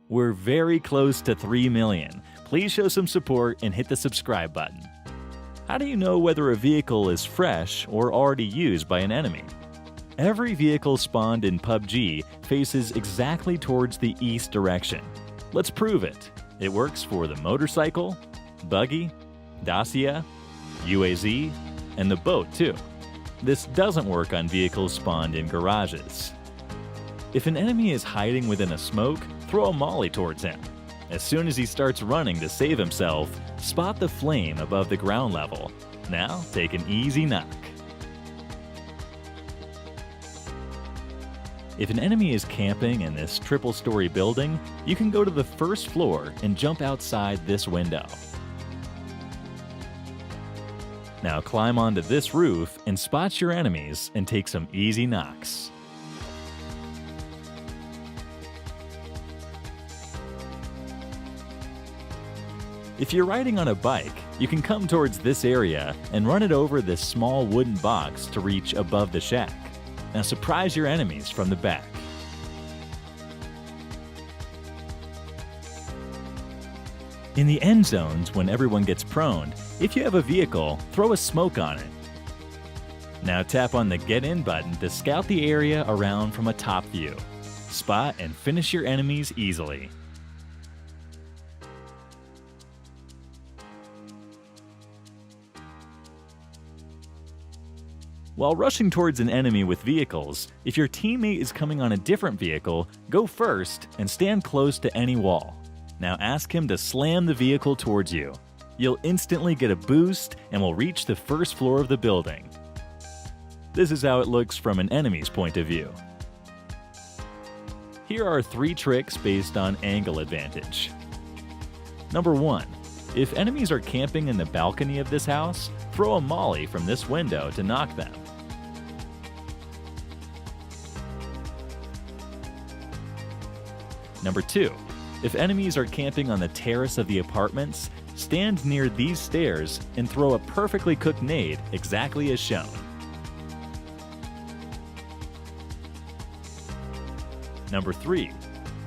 We're very close to 3 million. Please show some support and hit the subscribe button. How do you know whether a vehicle is fresh or already used by an enemy? Every vehicle spawned in PUBG faces exactly towards the east direction. Let's prove it. It works for the motorcycle, buggy, Dacia, UAZ, and the boat too. This doesn't work on vehicles spawned in garages. If an enemy is hiding within a smoke, throw a molly towards him. As soon as he starts running to save himself, spot the flame above the ground level. Now take an easy knock. If an enemy is camping in this triple-story building, you can go to the first floor and jump outside this window. Now climb onto this roof and spot your enemies and take some easy knocks. If you're riding on a bike, you can come towards this area and run it over this small wooden box to reach above the shack. Now surprise your enemies from the back. In the end zones, when everyone gets prone, if you have a vehicle, throw a smoke on it. Now tap on the Get In button to scout the area around from a top view. Spot and finish your enemies easily. While rushing towards an enemy with vehicles, if your teammate is coming on a different vehicle, go first and stand close to any wall. Now ask him to slam the vehicle towards you. You'll instantly get a boost and will reach the first floor of the building. This is how it looks from an enemy's point of view. Here are 3 tricks based on angle advantage. Number 1. If enemies are camping in the balcony of this house, throw a molly from this window to knock them. Number 2. If enemies are camping on the terrace of the apartments, stand near these stairs and throw a perfectly cooked nade exactly as shown. Number 3.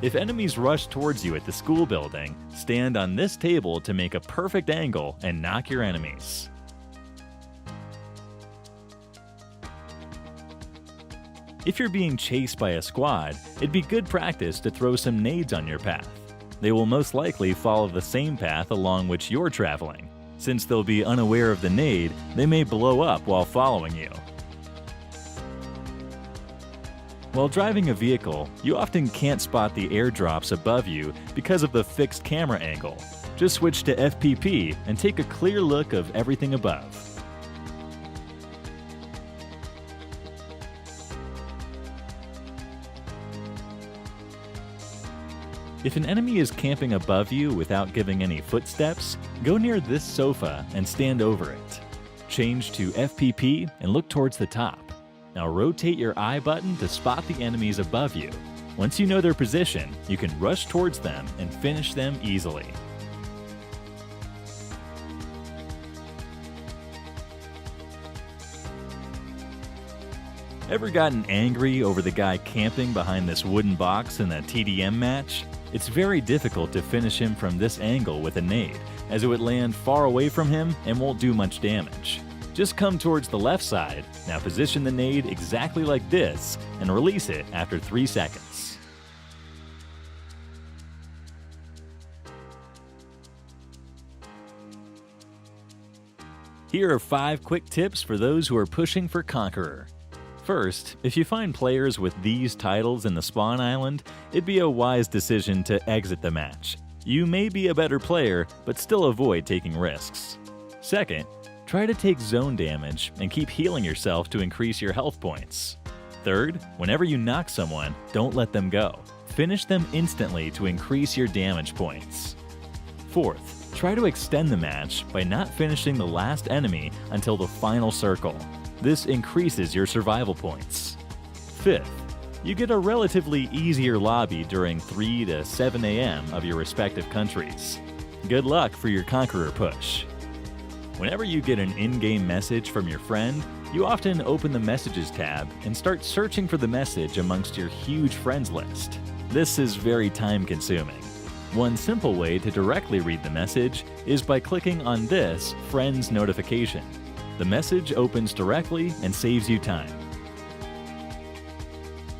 If enemies rush towards you at the school building, stand on this table to make a perfect angle and knock your enemies. If you're being chased by a squad, it'd be good practice to throw some nades on your path. They will most likely follow the same path along which you're traveling. Since they'll be unaware of the nade, they may blow up while following you. While driving a vehicle, you often can't spot the airdrops above you because of the fixed camera angle. Just switch to FPP and take a clear look of everything above. If an enemy is camping above you without giving any footsteps, go near this sofa and stand over it. Change to FPP and look towards the top. Now rotate your I button to spot the enemies above you. Once you know their position, you can rush towards them and finish them easily. Ever gotten angry over the guy camping behind this wooden box in a TDM match? It's very difficult to finish him from this angle with a nade, as it would land far away from him and won't do much damage. Just come towards the left side, now position the nade exactly like this, and release it after 3 seconds. Here are 5 quick tips for those who are pushing for Conqueror. First, if you find players with these titles in the spawn island, it'd be a wise decision to exit the match. You may be a better player, but still avoid taking risks. Second, try to take zone damage and keep healing yourself to increase your health points. Third, whenever you knock someone, don't let them go. Finish them instantly to increase your damage points. Fourth, try to extend the match by not finishing the last enemy until the final circle. This increases your survival points. Fifth, you get a relatively easier lobby during 3 to 7 a.m. of your respective countries. Good luck for your Conqueror push. Whenever you get an in-game message from your friend, you often open the Messages tab and start searching for the message amongst your huge friends list. This is very time-consuming. One simple way to directly read the message is by clicking on this Friends notification. The message opens directly and saves you time.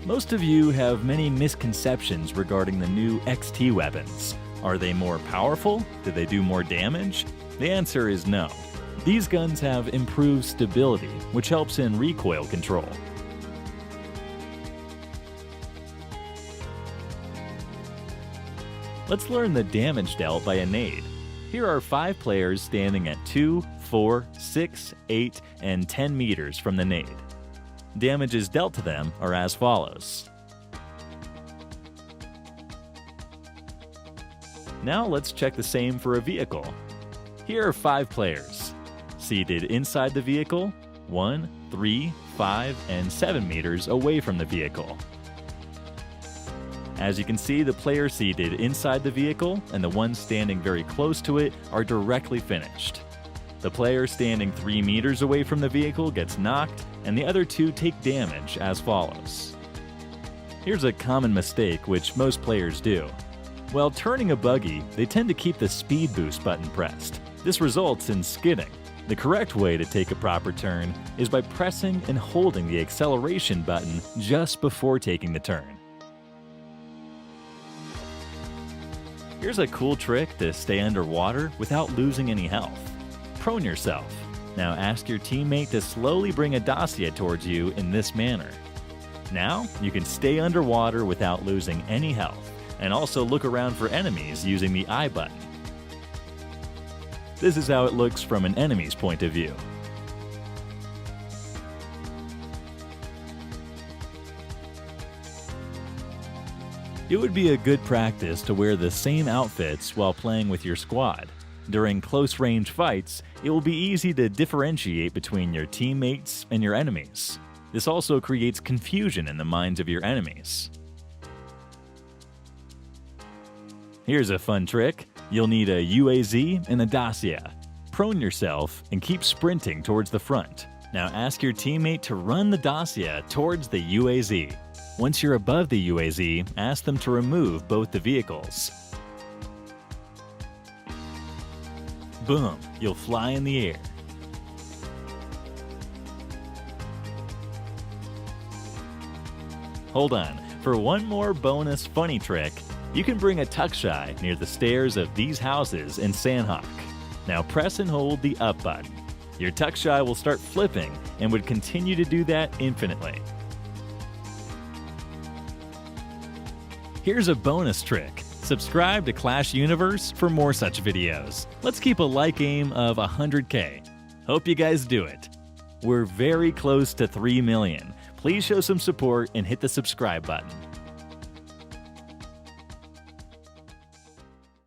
Most of you have many misconceptions regarding the new XT weapons. Are they more powerful? Do they do more damage? The answer is no. These guns have improved stability, which helps in recoil control. Let's learn the damage dealt by a nade. Here are 5 players standing at 2, 4, 6, 8, and 10 meters from the nade. Damages dealt to them are as follows. Now let's check the same for a vehicle. Here are 5 players. Seated inside the vehicle, 1, 3, 5, and 7 meters away from the vehicle. As you can see, the player seated inside the vehicle and the one standing very close to it are directly finished. The player standing 3 meters away from the vehicle gets knocked, and the other 2 take damage as follows. Here's a common mistake which most players do. While turning a buggy, they tend to keep the speed boost button pressed. This results in skidding. The correct way to take a proper turn is by pressing and holding the acceleration button just before taking the turn. Here's a cool trick to stay underwater without losing any health. Prone yourself. Now ask your teammate to slowly bring a dossier towards you in this manner. Now you can stay underwater without losing any health, and also look around for enemies using the I button. This is how it looks from an enemy's point of view. It would be a good practice to wear the same outfits while playing with your squad. During close-range fights, it will be easy to differentiate between your teammates and your enemies. This also creates confusion in the minds of your enemies. Here's a fun trick. You'll need a UAZ and a dossier. Prone yourself and keep sprinting towards the front. Now ask your teammate to run the dossier towards the UAZ. Once you're above the UAZ, ask them to remove both the vehicles. Boom, you'll fly in the air. Hold on, for one more bonus funny trick, you can bring a tuck-shy near the stairs of these houses in Sandhawk. Now press and hold the up button. Your tuck-shy will start flipping and would continue to do that infinitely. Here's a bonus trick. Subscribe to Clash Universe for more such videos. Let's keep a like aim of 100K. Hope you guys do it. We're very close to 3 million. Please show some support and hit the subscribe button.